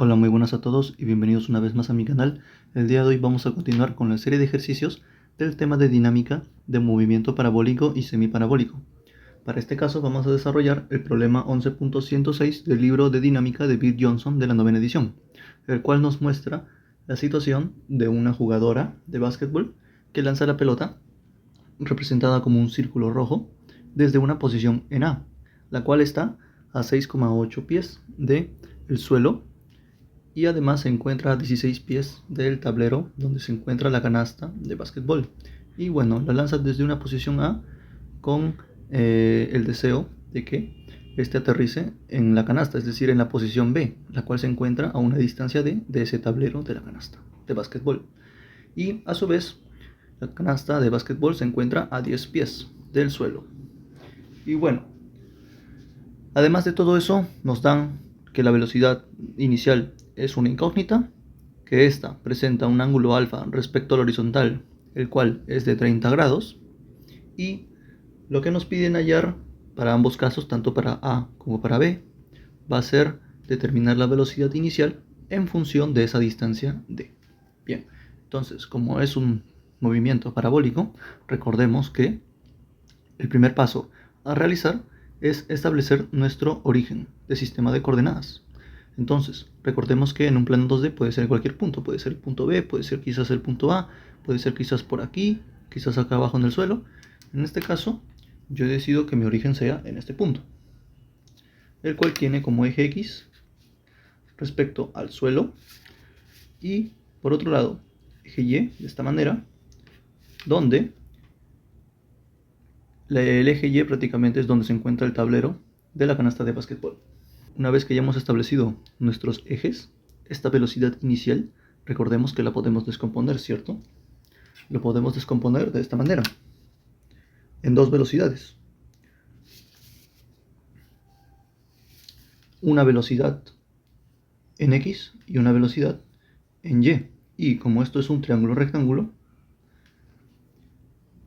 Hola, muy buenas a todos y bienvenidos una vez más a mi canal. El día de hoy vamos a continuar con la serie de ejercicios del tema de dinámica de movimiento parabólico y semiparabólico. Para este caso vamos a desarrollar el problema 11.106 del libro de dinámica de Bill Johnson de la novena edición, el cual nos muestra la situación de una jugadora de básquetbol que lanza la pelota, representada como un círculo rojo, desde una posición en A, la cual está a 6,8 pies del suelo y además se encuentra a 16 pies del tablero donde se encuentra la canasta de básquetbol. Y bueno, la lanza desde una posición A con el deseo de que este aterrice en la canasta, es decir, en la posición B, la cual se encuentra a una distancia de ese tablero de la canasta de básquetbol. Y a su vez, la canasta de básquetbol se encuentra a 10 pies del suelo. Y bueno, además de todo eso, nos dan que la velocidad inicial es una incógnita, que ésta presenta un ángulo alfa respecto al horizontal, el cual es de 30 grados, y lo que nos piden hallar para ambos casos, tanto para A como para B, va a ser determinar la velocidad inicial en función de esa distancia D. Bien, entonces, como es un movimiento parabólico, recordemos que el primer paso a realizar es establecer nuestro origen de sistema de coordenadas. Entonces, recordemos que en un plano 2D puede ser cualquier punto, puede ser el punto B, puede ser quizás el punto A, puede ser quizás por aquí, quizás acá abajo en el suelo. En este caso, yo he decidido que mi origen sea en este punto, el cual tiene como eje X respecto al suelo y por otro lado, eje Y de esta manera, donde el eje Y prácticamente es donde se encuentra el tablero de la canasta de básquetbol. Una vez que ya hemos establecido nuestros ejes, esta velocidad inicial, recordemos que la podemos descomponer, ¿cierto? Lo podemos descomponer de esta manera, en dos velocidades. Una velocidad en X y una velocidad en Y. Y como esto es un triángulo rectángulo,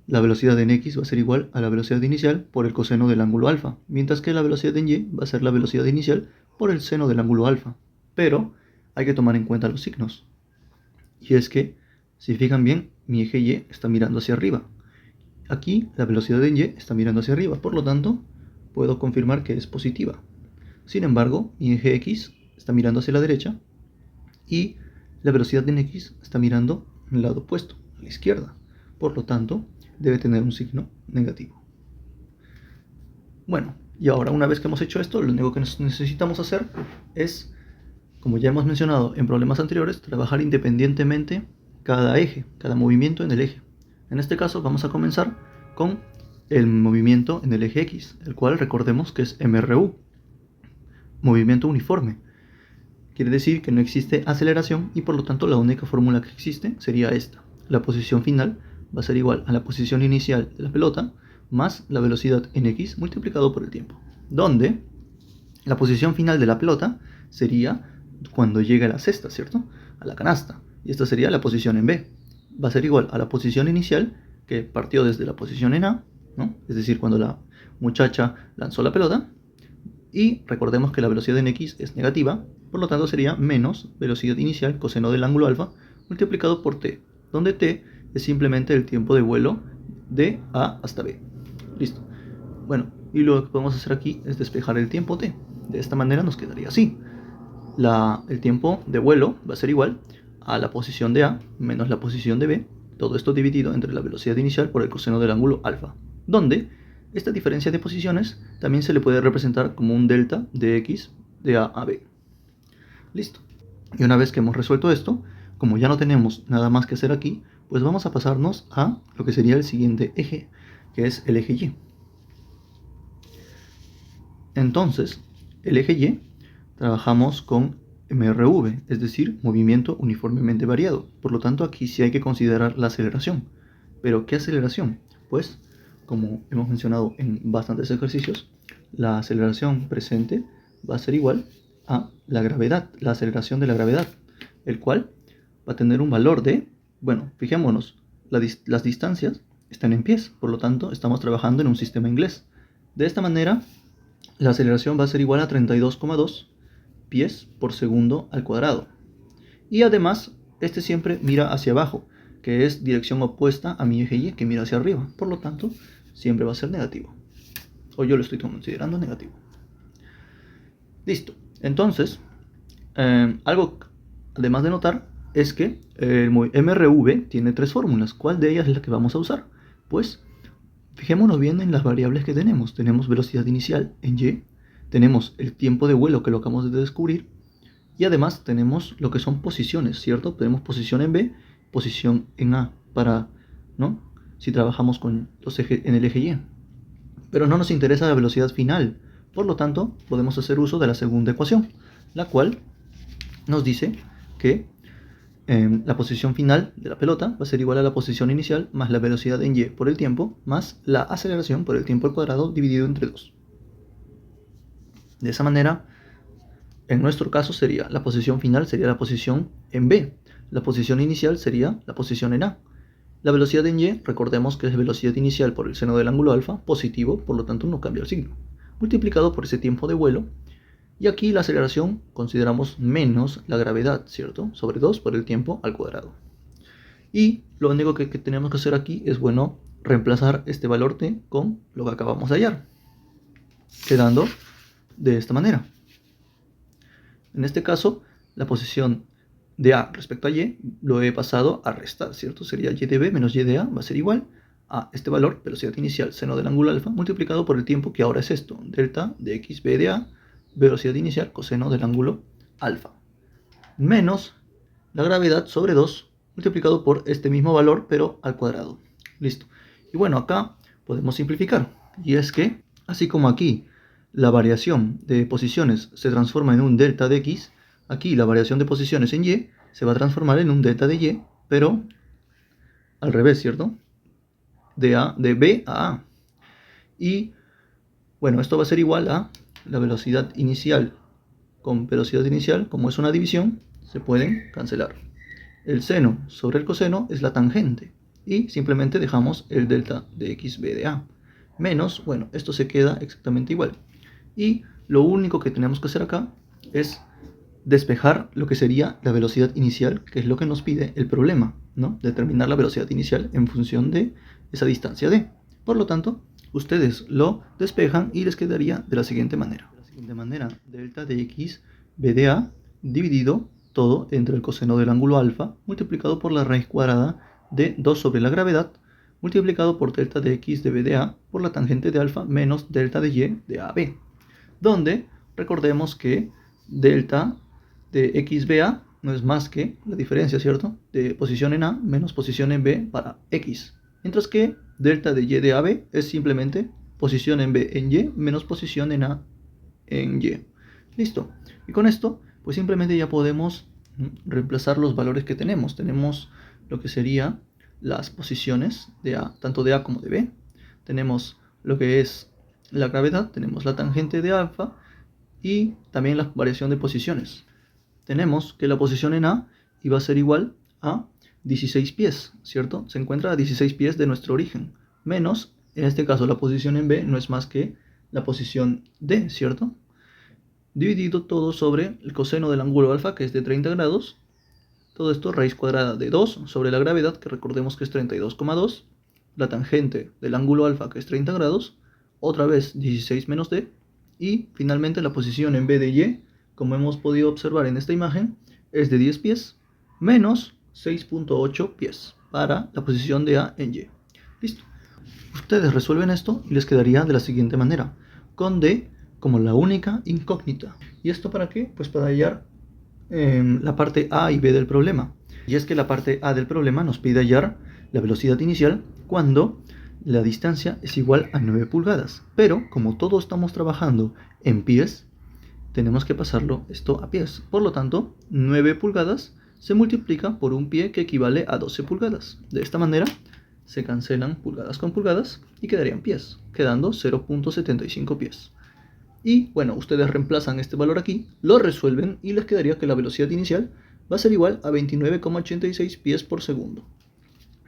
la velocidad en X va a ser igual a la velocidad inicial por el coseno del ángulo alfa, mientras que la velocidad en Y va a ser la velocidad inicial por el seno del ángulo alfa. Pero hay que tomar en cuenta los signos. Y es que, si fijan bien, mi eje Y está mirando hacia arriba. Aquí la velocidad en Y está mirando hacia arriba, por lo tanto, puedo confirmar que es positiva. Sin embargo, mi eje X está mirando hacia la derecha y la velocidad en X está mirando al lado opuesto, a la izquierda. Por lo tanto, debe tener un signo negativo. Bueno, y ahora una vez que hemos hecho esto, lo único que necesitamos hacer es, como ya hemos mencionado en problemas anteriores, trabajar independientemente cada eje, cada movimiento en el eje. En este caso vamos a comenzar con el movimiento en el eje X, el cual recordemos que es MRU, movimiento uniforme. Quiere decir que no existe aceleración y por lo tanto la única fórmula que existe sería esta. La posición final va a ser igual a la posición inicial de la pelota más la velocidad en X multiplicado por el tiempo, donde la posición final de la pelota sería cuando llegue a la cesta, ¿cierto? A la canasta. Y esta sería la posición en B. Va a ser igual a la posición inicial que partió desde la posición en A, ¿no? Es decir, cuando la muchacha lanzó la pelota. Y recordemos que la velocidad en X es negativa, por lo tanto sería menos velocidad inicial coseno del ángulo alfa multiplicado por T, donde T es simplemente el tiempo de vuelo de A hasta B. Listo. Bueno, y lo que podemos hacer aquí es despejar el tiempo T. De esta manera nos quedaría así. El tiempo de vuelo va a ser igual a la posición de A menos la posición de B, todo esto dividido entre la velocidad inicial por el coseno del ángulo alfa, donde esta diferencia de posiciones también se le puede representar como un delta de X de A a B. Listo. Y una vez que hemos resuelto esto, como ya no tenemos nada más que hacer aquí, pues vamos a pasarnos a lo que sería el siguiente eje, que es el eje Y. Entonces, el eje Y trabajamos con MRV, es decir, movimiento uniformemente variado. Por lo tanto, aquí sí hay que considerar la aceleración. ¿Pero qué aceleración? Pues, como hemos mencionado en bastantes ejercicios, la aceleración presente va a ser igual a la gravedad, la aceleración de la gravedad, el cual va a tener un valor de, bueno, fijémonos, las distancias están en pies, por lo tanto, estamos trabajando en un sistema inglés. De esta manera, la aceleración va a ser igual a 32,2 pies por segundo al cuadrado. Y además, este siempre mira hacia abajo, que es dirección opuesta a mi eje Y, que mira hacia arriba. Por lo tanto, siempre va a ser negativo. O yo lo estoy considerando negativo. Listo. Entonces, algo además de notar es que el MRV tiene tres fórmulas. ¿Cuál de ellas es la que vamos a usar? Pues fijémonos bien en las variables que tenemos. Tenemos velocidad inicial en Y, tenemos el tiempo de vuelo que lo acabamos de descubrir, y además tenemos lo que son posiciones, ¿cierto? Tenemos posición en B, posición en A, para, ¿no? Si trabajamos con los ejes en el eje Y. Pero no nos interesa la velocidad final. Por lo tanto, podemos hacer uso de la segunda ecuación, la cual nos dice que la posición final de la pelota va a ser igual a la posición inicial más la velocidad en Y por el tiempo más la aceleración por el tiempo al cuadrado dividido entre 2. De esa manera, en nuestro caso sería la posición final sería la posición en B, la posición inicial sería la posición en A. La velocidad en Y, recordemos que es velocidad inicial por el seno del ángulo alfa, positivo, por lo tanto no cambia el signo, multiplicado por ese tiempo de vuelo. Y aquí la aceleración consideramos menos la gravedad, ¿cierto? Sobre 2 por el tiempo al cuadrado. Y lo único que tenemos que hacer aquí es, bueno, reemplazar este valor t con lo que acabamos de hallar, quedando de esta manera. En este caso, la posición de A respecto a Y lo he pasado a restar, ¿cierto? Sería Y de B menos Y de A va a ser igual a este valor, velocidad inicial, seno del ángulo alfa, multiplicado por el tiempo que ahora es esto, delta de X B de A, velocidad inicial, coseno del ángulo alfa, menos la gravedad sobre 2, multiplicado por este mismo valor, pero al cuadrado. Listo. Y bueno, acá podemos simplificar. Y es que, así como aquí la variación de posiciones se transforma en un delta de X, aquí la variación de posiciones en Y se va a transformar en un delta de Y, pero al revés, ¿cierto? De B a A. Y bueno, esto va a ser igual a la velocidad inicial con velocidad inicial, como es una división, se pueden cancelar. El seno sobre el coseno es la tangente y simplemente dejamos el delta de xb de a. Menos, bueno, esto se queda exactamente igual. Y lo único que tenemos que hacer acá es despejar lo que sería la velocidad inicial, que es lo que nos pide el problema, ¿no? Determinar la velocidad inicial en función de esa distancia d. Por lo tanto, ustedes lo despejan y les quedaría de la siguiente manera. Delta de x b de a dividido todo entre el coseno del ángulo alfa multiplicado por la raíz cuadrada de 2 sobre la gravedad multiplicado por delta de x de b de a por la tangente de alfa menos delta de y de ab, donde recordemos que delta de xba no es más que la diferencia, ¿cierto?, de posición en a menos posición en b para x, mientras que delta de y de ab es simplemente posición en b en y menos posición en a en y. Listo. Y con esto, pues simplemente ya podemos reemplazar los valores que tenemos. Tenemos lo que sería las posiciones de A, tanto de A como de B. Tenemos lo que es la gravedad, tenemos la tangente de alfa y también la variación de posiciones. Tenemos que la posición en A iba a ser igual a 16 pies, ¿cierto? Se encuentra a 16 pies de nuestro origen, menos, en este caso, la posición en B no es más que la posición D, ¿cierto?, dividido todo sobre el coseno del ángulo alfa, que es de 30 grados. Todo esto raíz cuadrada de 2 sobre la gravedad, que recordemos que es 32,2. La tangente del ángulo alfa, que es 30 grados. Otra vez 16 menos d. Y finalmente la posición en b de y, como hemos podido observar en esta imagen, es de 10 pies menos 6.8 pies para la posición de a en y. Listo. Ustedes resuelven esto y les quedaría de la siguiente manera, con d como la única incógnita. ¿Y esto para qué? Pues para hallar la parte A y B del problema. Y es que la parte A del problema nos pide hallar la velocidad inicial cuando la distancia es igual a 9 pulgadas. Pero como todos estamos trabajando en pies, tenemos que pasarlo esto a pies. Por lo tanto, 9 pulgadas se multiplica por un pie que equivale a 12 pulgadas. De esta manera se cancelan pulgadas con pulgadas y quedarían pies, quedando 0.75 pies. Y bueno, ustedes reemplazan este valor aquí, lo resuelven y les quedaría que la velocidad inicial va a ser igual a 29,86 pies por segundo.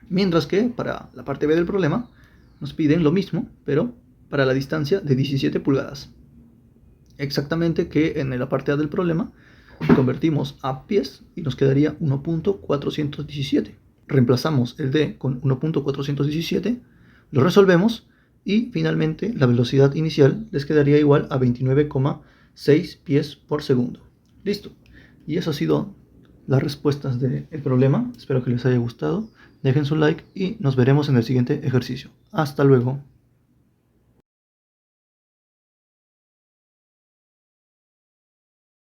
Mientras que para la parte B del problema nos piden lo mismo, pero para la distancia de 17 pulgadas. exactamente que en la parte A del problema convertimos a pies y nos quedaría 1.417. Reemplazamos el D con 1.417, lo resolvemos y finalmente la velocidad inicial les quedaría igual a 29,6 pies por segundo. Listo. Y eso ha sido las respuestas del problema. Espero que les haya gustado. Dejen su like y nos veremos en el siguiente ejercicio. Hasta luego.